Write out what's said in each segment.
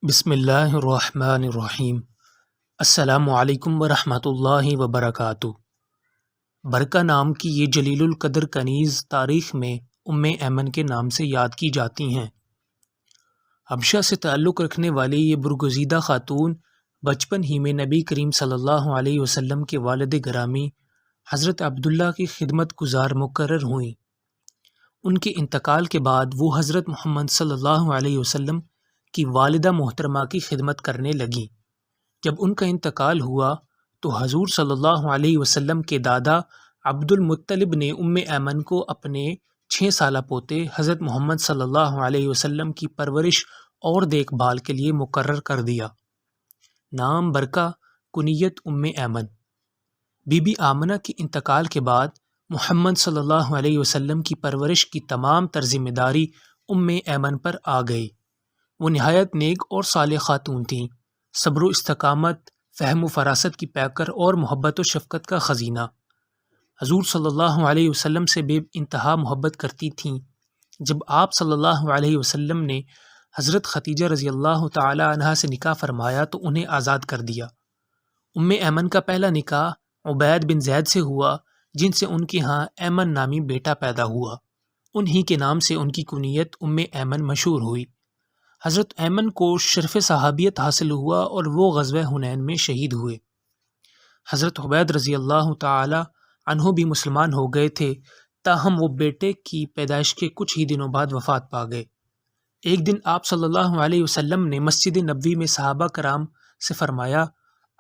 بسم اللہ الرحمن الرحیم۔ السلام علیکم ورحمۃ اللہ وبرکاتہ۔ برکہ نام کی یہ جلیل القدر کنیز تاریخ میں ایمن کے نام سے یاد کی جاتی ہیں۔ حبشہ سے تعلق رکھنے والی یہ برگزیدہ خاتون بچپن ہی میں نبی کریم صلی اللہ علیہ وسلم کے والد گرامی حضرت عبداللہ کی خدمت گزار مقرر ہوئیں۔ ان کے انتقال کے بعد وہ حضرت محمد صلی اللہ علیہ وسلم کی والدہ محترمہ کی خدمت کرنے لگیں۔ جب ان کا انتقال ہوا تو حضور صلی اللہ علیہ وسلم کے دادا عبد المطلب نے ایمن کو اپنے 6 سالہ پوتے حضرت محمد صلی اللہ علیہ وسلم کی پرورش اور دیکھ بھال کے لیے مقرر کر دیا۔ نام برکہ، کنیت ایمن۔ بی بی آمنہ کے انتقال کے بعد محمد صلی اللہ علیہ وسلم کی پرورش کی تمام ذمہ داری ایمن پر آ گئی۔ وہ نہایت نیک اور صالح خاتون تھیں، صبر و استقامت، فہم و فراست کی پیکر اور محبت و شفقت کا خزینہ۔ حضور صلی اللہ علیہ وسلم سے بے انتہا محبت کرتی تھیں۔ جب آپ صلی اللہ علیہ وسلم نے حضرت ختیجہ رضی اللہ تعالی عنہا سے نکاح فرمایا تو انہیں آزاد کر دیا۔ ایمن کا پہلا نکاح عبید بن زید سے ہوا، جن سے ان کے ہاں ایمن نامی بیٹا پیدا ہوا۔ انہی کے نام سے ان کی کنیت ایمن مشہور ہوئی۔ حضرت ایمن کو شرف صحابیت حاصل ہوا اور وہ غزوہ حنین میں شہید ہوئے۔ حضرت عبید رضی اللہ تعالی عنہ بھی مسلمان ہو گئے تھے، تاہم وہ بیٹے کی پیدائش کے کچھ ہی دنوں بعد وفات پا گئے۔ ایک دن آپ صلی اللہ علیہ وسلم نے مسجد نبوی میں صحابہ کرام سے فرمایا،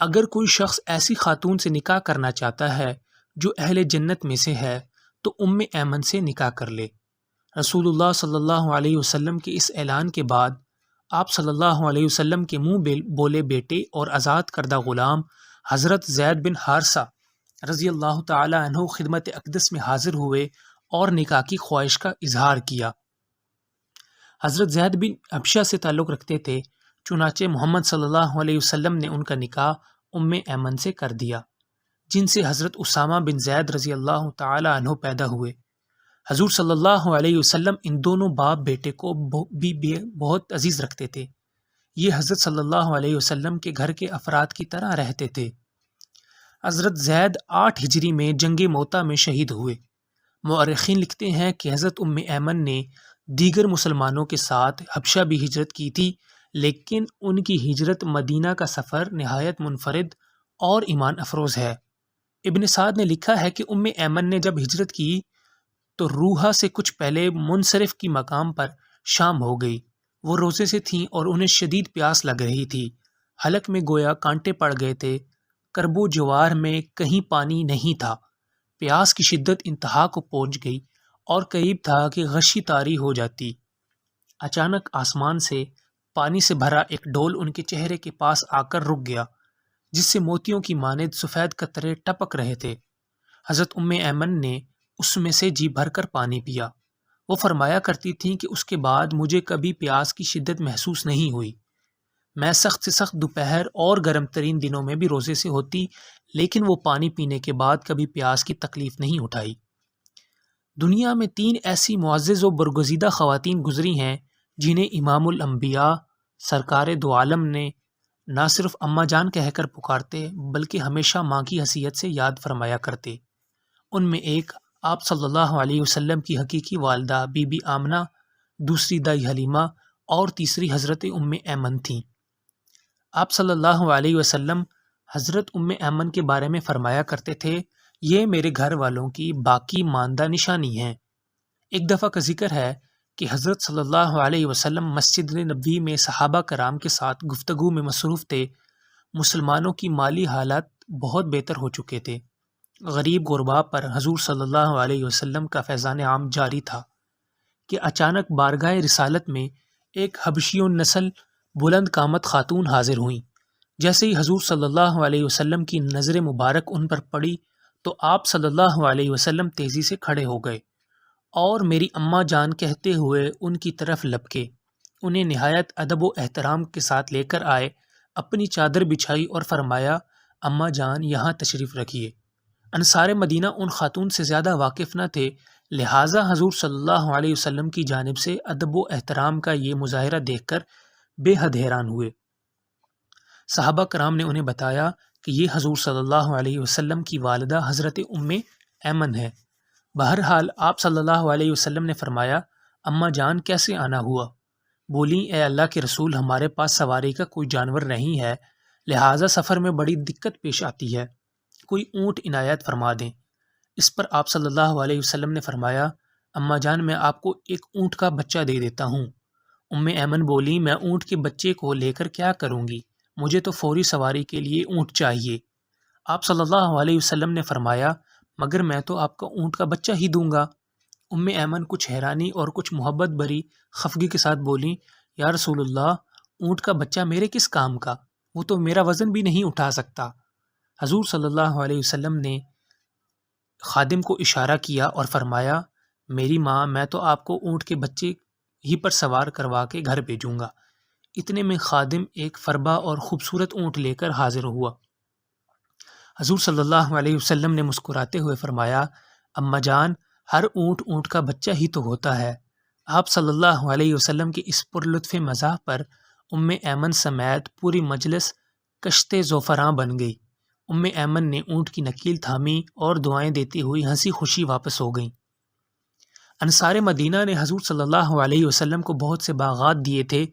اگر کوئی شخص ایسی خاتون سے نکاح کرنا چاہتا ہے جو اہل جنت میں سے ہے تو ایمن سے نکاح کر لے۔ رسول اللہ صلی اللہ علیہ وسلم کے اس اعلان کے بعد آپ صلی اللہ علیہ وسلم کے منہ بولے بیٹے اور آزاد کردہ غلام حضرت زید بن حارثہ رضی اللہ تعالی عنہ خدمت اقدس میں حاضر ہوئے اور نکاح کی خواہش کا اظہار کیا۔ حضرت زید بن حبشہ سے تعلق رکھتے تھے، چنانچہ محمد صلی اللہ علیہ وسلم نے ان کا نکاح ایمن سے کر دیا، جن سے حضرت اسامہ بن زید رضی اللہ تعالی عنہ پیدا ہوئے۔ حضور صلی اللہ علیہ وسلم ان دونوں باپ بیٹے کو بھی بہت عزیز رکھتے تھے۔ یہ حضرت صلی اللہ علیہ وسلم کے گھر کے افراد کی طرح رہتے تھے۔ حضرت زید 8 ہجری میں جنگ موتا میں شہید ہوئے۔ مورخین لکھتے ہیں کہ حضرت ایمن نے دیگر مسلمانوں کے ساتھ حبشہ بھی ہجرت کی تھی، لیکن ان کی ہجرت مدینہ کا سفر نہایت منفرد اور ایمان افروز ہے۔ ابن سعد نے لکھا ہے کہ ایمن نے جب ہجرت کی تو روحہ سے کچھ پہلے منصرف کی مقام پر شام ہو گئی۔ وہ روزے سے تھیں اور انہیں شدید پیاس لگ رہی تھی۔ حلق میں گویا کانٹے پڑ گئے تھے۔ کرب و جوار میں کہیں پانی نہیں تھا۔ پیاس کی شدت انتہا کو پہنچ گئی اور قریب تھا کہ غشی طاری ہو جاتی۔ اچانک آسمان سے پانی سے بھرا ایک ڈول ان کے چہرے کے پاس آ کر رک گیا، جس سے موتیوں کی مانند سفید قطرے ٹپک رہے تھے۔ حضرت ایمن نے اس میں سے جی بھر کر پانی پیا۔ وہ فرمایا کرتی تھیں کہ اس کے بعد مجھے کبھی پیاس کی شدت محسوس نہیں ہوئی۔ میں سخت سے سخت دوپہر اور گرم ترین دنوں میں بھی روزے سے ہوتی، لیکن وہ پانی پینے کے بعد کبھی پیاس کی تکلیف نہیں اٹھائی۔ دنیا میں 3 ایسی معزز و برگزیدہ خواتین گزری ہیں جنہیں امام الانبیاء سرکار دو عالم نے نہ صرف اماں جان کہہ کر پکارتے بلکہ ہمیشہ ماں کی حیثیت سے یاد فرمایا کرتے۔ ان میں ایک آپ صلی اللہ علیہ وسلم کی حقیقی والدہ بی بی آمنہ، دوسری دائی حلیمہ اور تیسری حضرت ایمن تھیں۔ آپ صلی اللہ علیہ وسلم حضرت ایمن کے بارے میں فرمایا کرتے تھے، یہ میرے گھر والوں کی باقی ماندہ نشانی ہیں۔ ایک دفعہ کا ذکر ہے کہ حضرت صلی اللہ علیہ وسلم مسجد نبوی میں صحابہ کرام کے ساتھ گفتگو میں مصروف تھے۔ مسلمانوں کی مالی حالات بہت بہتر ہو چکے تھے۔ غریب غربا پر حضور صلی اللہ علیہ وسلم کا فیضان عام جاری تھا کہ اچانک بارگاہ رسالت میں ایک حبشی النسل بلند قامت خاتون حاضر ہوئیں۔ جیسے ہی حضور صلی اللہ علیہ وسلم کی نظر مبارک ان پر پڑی تو آپ صلی اللہ علیہ وسلم تیزی سے کھڑے ہو گئے اور میری اماں جان کہتے ہوئے ان کی طرف لپکے۔ انہیں نہایت ادب و احترام کے ساتھ لے کر آئے، اپنی چادر بچھائی اور فرمایا، اماں جان یہاں تشریف رکھیے۔ انصار مدینہ ان خاتون سے زیادہ واقف نہ تھے، لہٰذا حضور صلی اللہ علیہ وسلم کی جانب سے ادب و احترام کا یہ مظاہرہ دیکھ کر بے حد حیران ہوئے۔ صحابہ کرام نے انہیں بتایا کہ یہ حضور صلی اللہ علیہ وسلم کی والدہ حضرت ایمن ہے۔ بہرحال آپ صلی اللہ علیہ وسلم نے فرمایا، اماں جان کیسے آنا ہوا؟ بولیں، اے اللہ کے رسول، ہمارے پاس سواری کا کوئی جانور نہیں ہے، لہٰذا سفر میں بڑی دقت پیش آتی ہے، کوئی اونٹ عنایت فرما دیں۔ اس پر آپ صلی اللہ علیہ وسلم نے فرمایا، اماں جان میں آپ کو ایک اونٹ کا بچہ دے دیتا ہوں۔ ایمن بولی، میں اونٹ کے بچے کو لے کر کیا کروں گی؟ مجھے تو فوری سواری کے لیے اونٹ چاہیے۔ آپ صلی اللہ علیہ وسلم نے فرمایا، مگر میں تو آپ کا اونٹ کا بچہ ہی دوں گا۔ ایمن کچھ حیرانی اور کچھ محبت بھری خفگی کے ساتھ بولیں، یا رسول اللہ، اونٹ کا بچہ میرے کس کام کا؟ وہ تو میرا وزن بھی نہیں اٹھا سکتا۔ حضور صلی اللہ علیہ وسلم نے خادم کو اشارہ کیا اور فرمایا، میری ماں، میں تو آپ کو اونٹ کے بچے ہی پر سوار کروا کے گھر بھیجوں گا۔ اتنے میں خادم ایک فربا اور خوبصورت اونٹ لے کر حاضر ہوا۔ حضور صلی اللہ علیہ وسلم نے مسکراتے ہوئے فرمایا، اماں جان، ہر اونٹ کا بچہ ہی تو ہوتا ہے۔ آپ صلی اللہ علیہ وسلم کی اس پرلطف مزاح پر ایمن سمیت پوری مجلس کشتے زعفراں بن گئی۔ ایمن نے اونٹ کی نکیل تھامی اور دعائیں دیتی ہوئی ہنسی خوشی واپس ہو گئیں۔ انصار مدینہ نے حضور صلی اللہ علیہ وسلم کو بہت سے باغات دیے تھے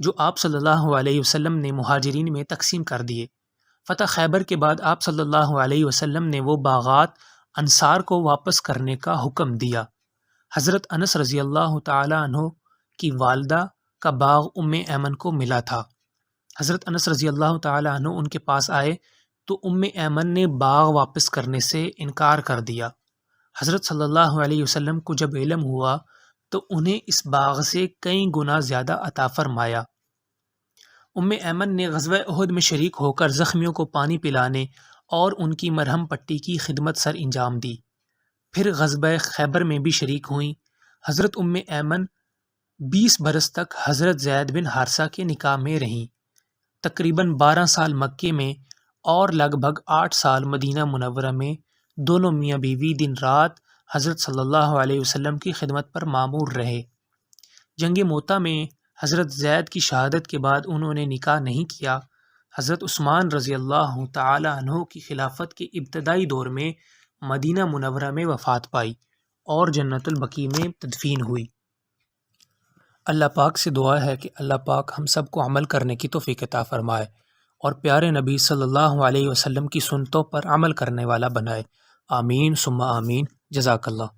جو آپ صلی اللہ علیہ وسلم نے مہاجرین میں تقسیم کر دیے۔ فتح خیبر کے بعد آپ صلی اللہ علیہ وسلم نے وہ باغات انصار کو واپس کرنے کا حکم دیا۔ حضرت انس رضی اللہ تعالی عنہ کی والدہ کا باغ ایمن کو ملا تھا۔ حضرت انس رضی اللہ تعالی عنہ ان کے پاس آئے تو ایمن نے باغ واپس کرنے سے انکار کر دیا۔ حضرت صلی اللہ علیہ وسلم کو جب علم ہوا تو انہیں اس باغ سے کئی گنا زیادہ عطا فرمایا۔ ایمن نے غزوہ احد میں شریک ہو کر زخمیوں کو پانی پلانے اور ان کی مرہم پٹی کی خدمت سر انجام دی۔ پھر غزوہ خیبر میں بھی شریک ہوئیں۔ حضرت ایمن 20 برس تک حضرت زید بن حارثہ کے نکاح میں رہیں۔ تقریباً 12 سال مکے میں اور لگ بھگ 8 سال مدینہ منورہ میں دونوں میاں بیوی دن رات حضرت صلی اللہ علیہ وسلم کی خدمت پر مامور رہے۔ جنگ موتا میں حضرت زید کی شہادت کے بعد انہوں نے نکاح نہیں کیا۔ حضرت عثمان رضی اللہ تعالی عنہ کی خلافت کے ابتدائی دور میں مدینہ منورہ میں وفات پائی اور جنت البقیع میں تدفین ہوئی۔ اللہ پاک سے دعا ہے کہ اللہ پاک ہم سب کو عمل کرنے کی توفیق عطا فرمائے اور پیارے نبی صلی اللہ علیہ وسلم کی سنتوں پر عمل کرنے والا بنائے۔ آمین ثم آمین۔ جزاک اللہ۔